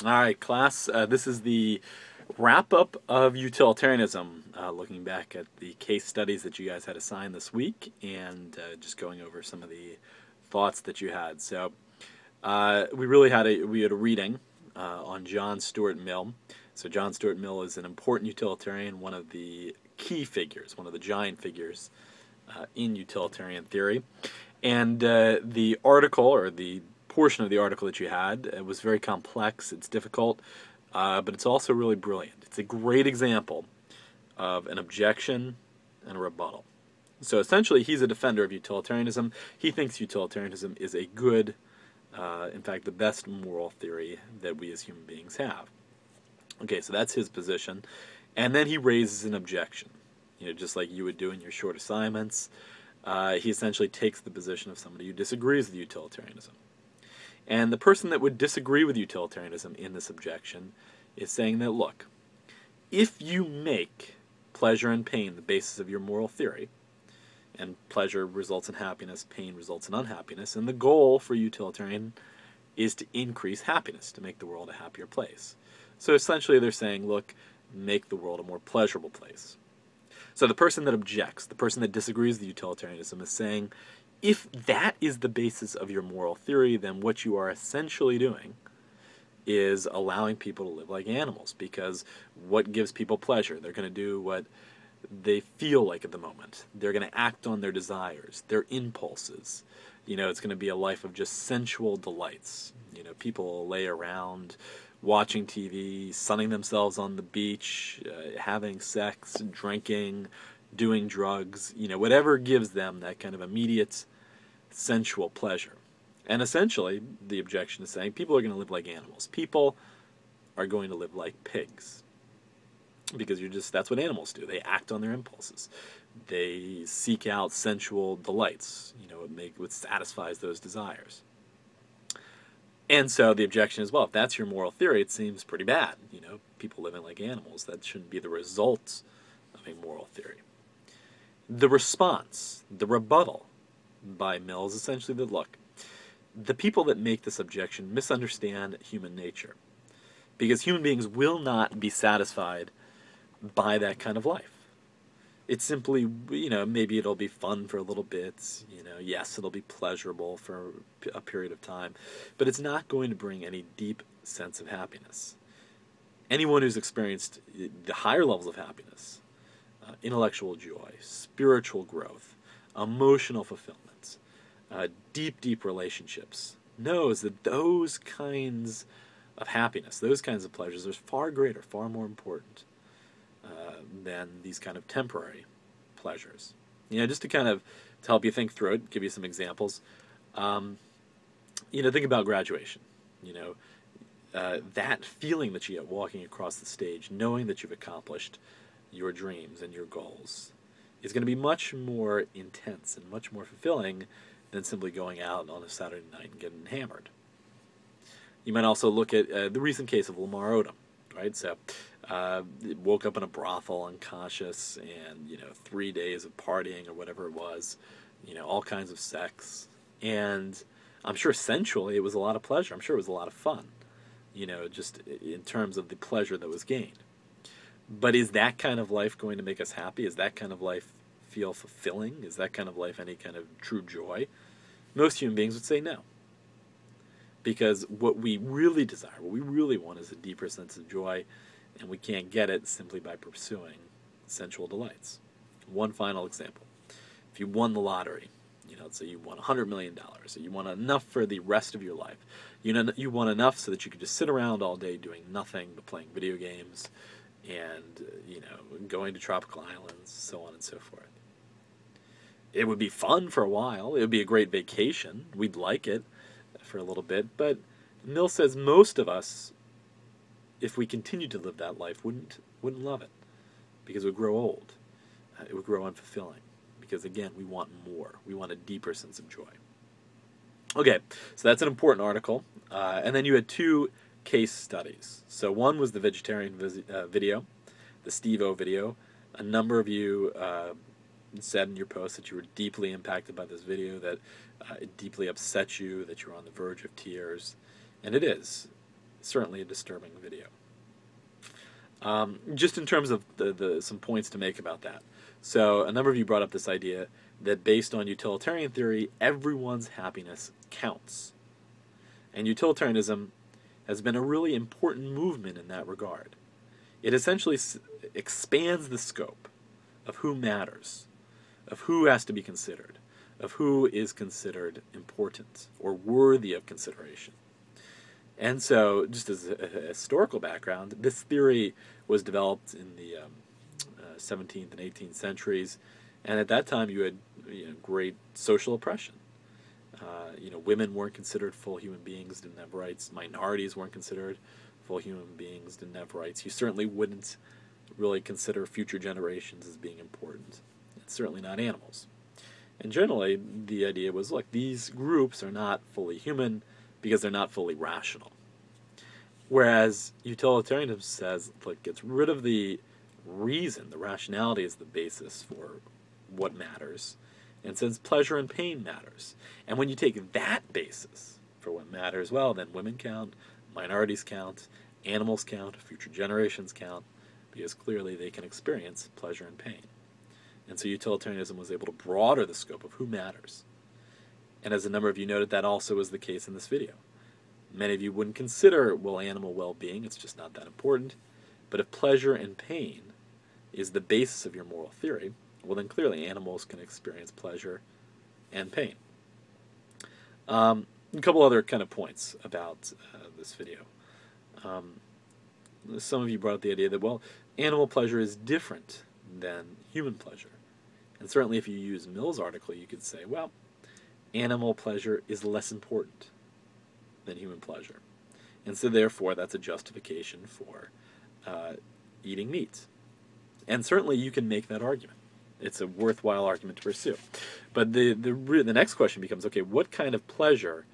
All right, class. This is the wrap up of utilitarianism, looking back at the case studies that you guys had assigned this week and just going over some of the thoughts that you had. So we had a reading on John Stuart Mill. So John Stuart Mill is an important utilitarian, one of the key figures, one of the giant figures in utilitarian theory. And the article, or the portion of the article that you had, was very complex. It's difficult, but it's also really brilliant. It's a great example of an objection and a rebuttal. So essentially, he's a defender of utilitarianism. He thinks utilitarianism is a good, in fact, the best moral theory that we as human beings have. Okay, so that's his position. And then he raises an objection, just like you would do in your short assignments. He essentially takes the position of somebody who disagrees with utilitarianism. And the person that would disagree with utilitarianism in this objection is saying that, look, if you make pleasure and pain the basis of your moral theory, and pleasure results in happiness, pain results in unhappiness, and the goal for utilitarian is to increase happiness, to make the world a happier place. So essentially they're saying, look, make the world a more pleasurable place. So the person that objects, the person that disagrees with utilitarianism is saying, if that is the basis of your moral theory, then what you are essentially doing is allowing people to live like animals, because what gives people pleasure? They're going to do what they feel like at the moment. They're going to act on their desires, their impulses. It's going to be a life of just sensual delights. People will lay around watching TV, sunning themselves on the beach, having sex, drinking, doing drugs, whatever gives them that kind of immediate sensual pleasure. And essentially, the objection is saying people are going to live like animals. People are going to live like pigs. Because that's what animals do. They act on their impulses. They seek out sensual delights, what satisfies those desires. And so the objection is, well, if that's your moral theory, it seems pretty bad. People living like animals. That shouldn't be the result of a moral theory. The response, the rebuttal by Mill is essentially that, look, the people that make this objection misunderstand human nature. Because human beings will not be satisfied by that kind of life. It's simply, maybe it'll be fun for a little bit, yes, it'll be pleasurable for a period of time, but it's not going to bring any deep sense of happiness. Anyone who's experienced the higher levels of happiness, intellectual joy, spiritual growth, emotional fulfillment, deep, deep relationships, knows that those kinds of happiness, those kinds of pleasures are far greater, far more important than these kind of temporary pleasures. Just to kind of to help you think through it, give you some examples. Think about graduation. That feeling that you get walking across the stage, knowing that you've accomplished your dreams and your goals, is going to be much more intense and much more fulfilling than simply going out on a Saturday night and getting hammered. You might also look at the recent case of Lamar Odom, right? So, woke up in a brothel unconscious, and 3 days of partying or whatever it was, all kinds of sex, and I'm sure sensually it was a lot of pleasure. I'm sure it was a lot of fun, just in terms of the pleasure that was gained. But is that kind of life going to make us happy? Is that kind of life feel fulfilling? Is that kind of life any kind of true joy? Most human beings would say no. Because what we really desire, what we really want, is a deeper sense of joy, and we can't get it simply by pursuing sensual delights. One final example. If you won the lottery, let's say you won $100 million, so you won enough for the rest of your life. You won enough so that you could just sit around all day doing nothing but playing video games and, going to tropical islands, so on and so forth. It would be fun for a while. It would be a great vacation. We'd like it for a little bit, but Mill says most of us, if we continued to live that life, wouldn't love it, because it would grow old. It would grow unfulfilling, because again, we want more. We want a deeper sense of joy. Okay, so that's an important article, and then you had two case studies. So one was the vegetarian video, the Steve-O video. A number of you said in your post that you were deeply impacted by this video, that it deeply upset you, that you were on the verge of tears, and it is. certainly a disturbing video. Just in terms of some points to make about that. So a number of you brought up this idea that based on utilitarian theory, everyone's happiness counts. And utilitarianism has been a really important movement in that regard. It essentially expands the scope of who matters, of who has to be considered, of who is considered important or worthy of consideration. And so, just as a historical background, this theory was developed in the 17th and 18th centuries, and at that time you had great social oppression. Women weren't considered full human beings, didn't have rights. Minorities weren't considered full human beings, didn't have rights. You certainly wouldn't really consider future generations as being important. It's certainly not animals. And generally, the idea was, look, these groups are not fully human because they're not fully rational. Whereas utilitarianism says, look, gets rid of the reason, the rationality is the basis for what matters, and says pleasure and pain matters. And when you take that basis for what matters, well, then women count, minorities count, animals count, future generations count, because clearly they can experience pleasure and pain. And so utilitarianism was able to broaden the scope of who matters. And as a number of you noted, that also was the case in this video. Many of you wouldn't consider, well, animal well-being, it's just not that important. But if pleasure and pain is the basis of your moral theory, well, then clearly animals can experience pleasure and pain. A couple other kind of points about this video. Some of you brought up the idea that, well, animal pleasure is different than human pleasure. And certainly if you use Mill's article, you could say, well, animal pleasure is less important than human pleasure. And so therefore that's a justification for eating meat. And certainly you can make that argument. It's a worthwhile argument to pursue. But the next question becomes, okay, what kind of pleasure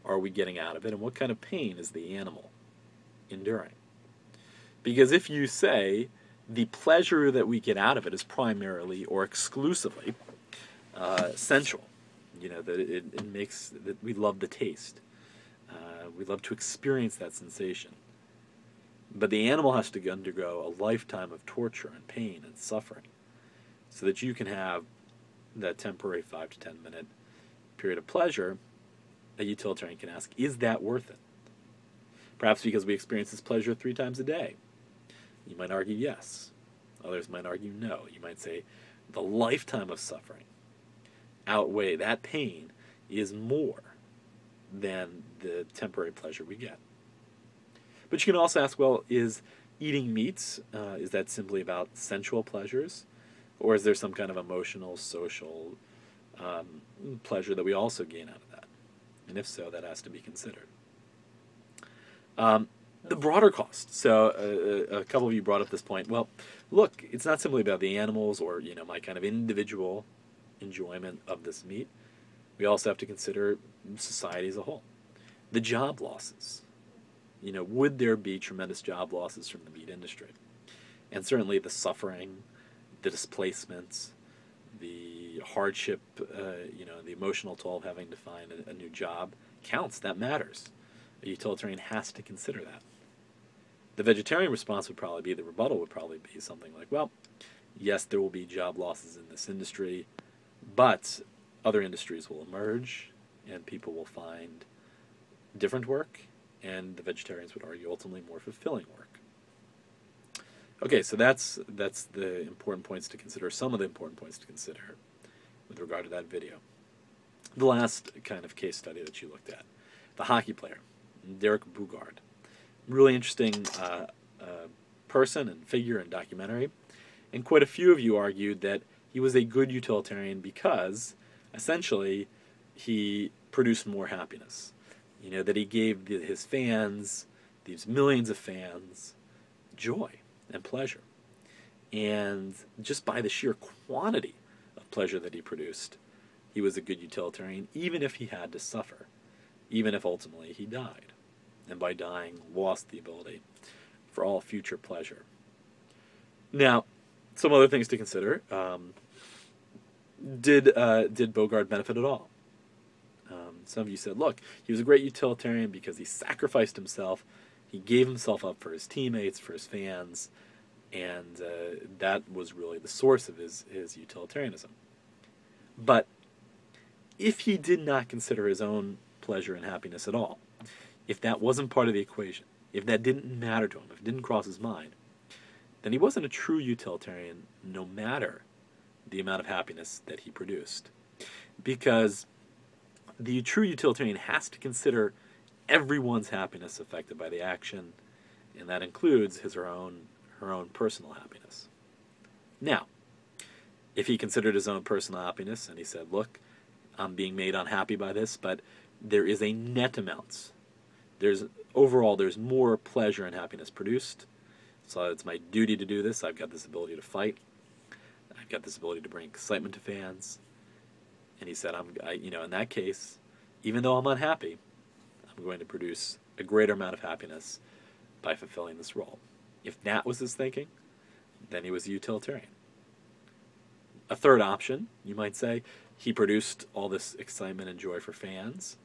are we getting out of it, and what kind of pain is the animal enduring? Because if you say the pleasure that we get out of it is primarily or exclusively sensual, that it makes, that we love the taste, we love to experience that sensation. But the animal has to undergo a lifetime of torture and pain and suffering so that you can have that temporary 5 to 10 minute period of pleasure. A utilitarian can ask, is that worth it? Perhaps because we experience this pleasure 3 times a day. You might argue yes. Others might argue no. You might say the lifetime of suffering outweigh, that pain is more than the temporary pleasure we get. But you can also ask, well, is eating meats, is that simply about sensual pleasures? Or is there some kind of emotional, social pleasure that we also gain out of that? And if so, that has to be considered. The broader cost. So a couple of you brought up this point. Well, look, it's not simply about the animals or my kind of individual enjoyment of this meat. We also have to consider society as a whole. The job losses. Would there be tremendous job losses from the meat industry? And certainly the suffering, the displacements, the hardship, the emotional toll of having to find a new job counts. That matters. A utilitarian has to consider that. The vegetarian response would probably be, the rebuttal would probably be something like, well, yes, there will be job losses in this industry, but other industries will emerge and people will find different work, and the vegetarians would argue ultimately more fulfilling work. Okay, so that's the important points to consider, some of the important points to consider with regard to that video. The last kind of case study that you looked at, the hockey player, Derek Boogaard. Really interesting person and figure and documentary. And quite a few of you argued that he was a good utilitarian because, essentially, he produced more happiness. That he gave his fans, these millions of fans, joy and pleasure. And just by the sheer quantity of pleasure that he produced, he was a good utilitarian, even if he had to suffer, even if ultimately he died, and by dying lost the ability for all future pleasure. Now, some other things to consider. Did Boogaard benefit at all? Some of you said, look, he was a great utilitarian because he sacrificed himself. He gave himself up for his teammates, for his fans, and that was really the source of his utilitarianism. But if he did not consider his own pleasure and happiness at all, if that wasn't part of the equation, if that didn't matter to him, if it didn't cross his mind, then he wasn't a true utilitarian no matter the amount of happiness that he produced. Because the true utilitarian has to consider everyone's happiness affected by the action, and that includes his or her own personal happiness. Now, if he considered his own personal happiness and he said, look, I'm being made unhappy by this, but there is a net amount. Overall, there's more pleasure and happiness produced, so it's my duty to do this. I've got this ability to fight. I've got this ability to bring excitement to fans. And he said, in that case, even though I'm unhappy, I'm going to produce a greater amount of happiness by fulfilling this role. If that was his thinking, then he was a utilitarian. A third option, you might say, he produced all this excitement and joy for fans,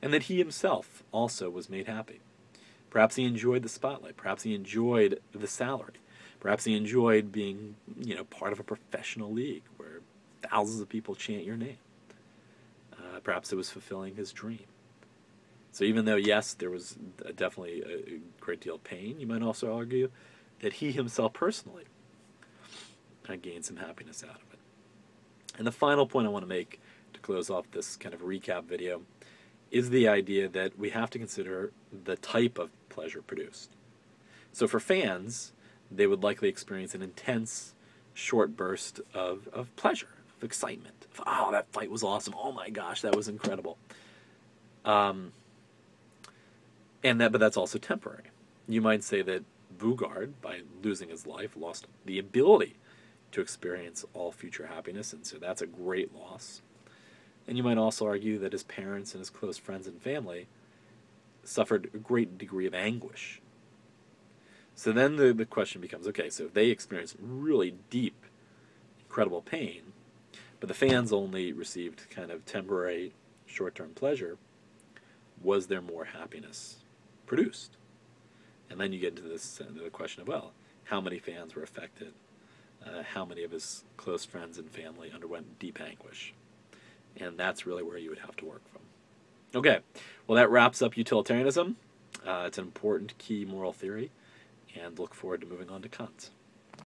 and that he himself also was made happy. Perhaps he enjoyed the spotlight. Perhaps he enjoyed the salary. Perhaps he enjoyed being, part of a professional league where thousands of people chant your name. Perhaps it was fulfilling his dream. So even though, yes, there was definitely a great deal of pain, you might also argue that he himself personally gained some happiness out of it. And the final point I want to make to close off this kind of recap video is the idea that we have to consider the type of pleasure produced. So for fans, they would likely experience an intense, short burst of pleasure, of excitement. Oh, that fight was awesome. Oh my gosh, that was incredible. But that's also temporary. You might say that Vugard, by losing his life, lost the ability to experience all future happiness, and so that's a great loss. And you might also argue that his parents and his close friends and family suffered a great degree of anguish. So then the question becomes, okay, so if they experienced really deep, incredible pain, but the fans only received kind of temporary, short-term pleasure, was there more happiness produced? And then you get into the question of, well, how many fans were affected? How many of his close friends and family underwent deep anguish? And that's really where you would have to work from. Okay, well, that wraps up utilitarianism. It's an important key moral theory, and look forward to moving on to Kant.